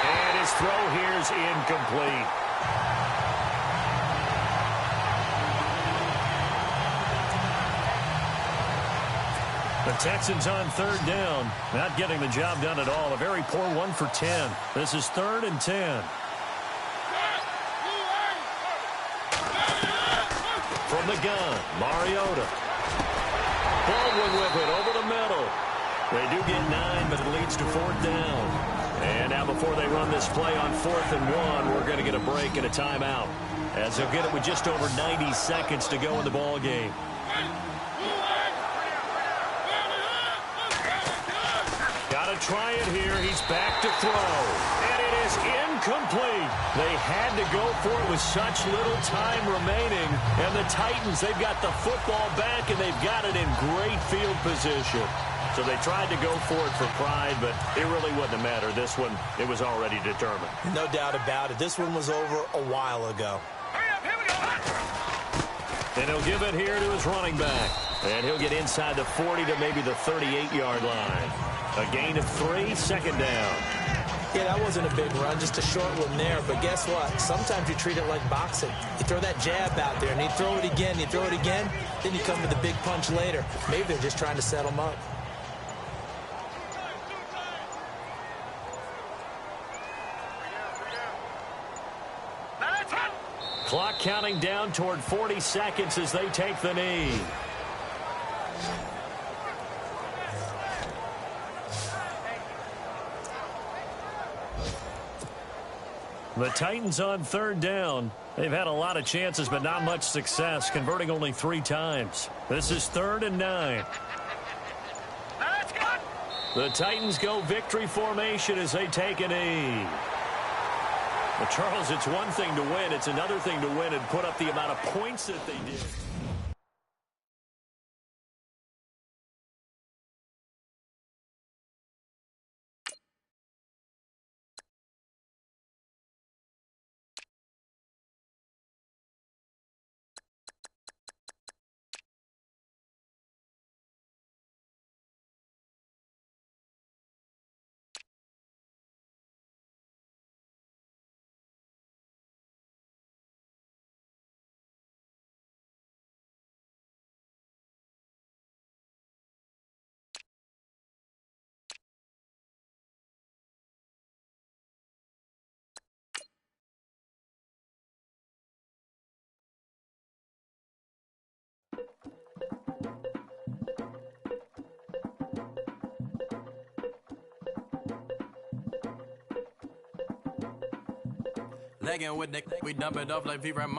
And his throw here is incomplete. The Texans on third down, not getting the job done at all. A very poor 1 for 10. This is 3rd and 10. From the gun, Mariota. Baldwin with it over the middle. They do get 9, but it leads to 4th down. And now before they run this play on 4th and 1, we're going to get a break and a timeout, as they'll get it with just over 90 seconds to go in the ball game. Got to try it here. He's back to throw. And it is incomplete. They had to go for it with such little time remaining. And the Titans, they've got the football back, and they've got it in great field position. So they tried to go for it for pride, but it really wouldn't have mattered. This one, it was already determined. No doubt about it. This one was over a while ago. And he'll give it here to his running back. And he'll get inside the 40 to maybe the 38-yard line. A gain of 3, 2nd down. Yeah, that wasn't a big run, just a short one there. But guess what? Sometimes you treat it like boxing. You throw that jab out there, and you throw it again, you throw it again, then you come with the big punch later. Maybe they're just trying to set them up. Clock counting down toward 40 seconds as they take the knee. The Titans on 3rd down. They've had a lot of chances, but not much success, converting only 3 times. This is 3rd and 9. The Titans go victory formation as they take a knee. Well, Charles, it's one thing to win. It's another thing to win and put up the amount of points that they did. Legging with Nick, we dump it off like V-Ram.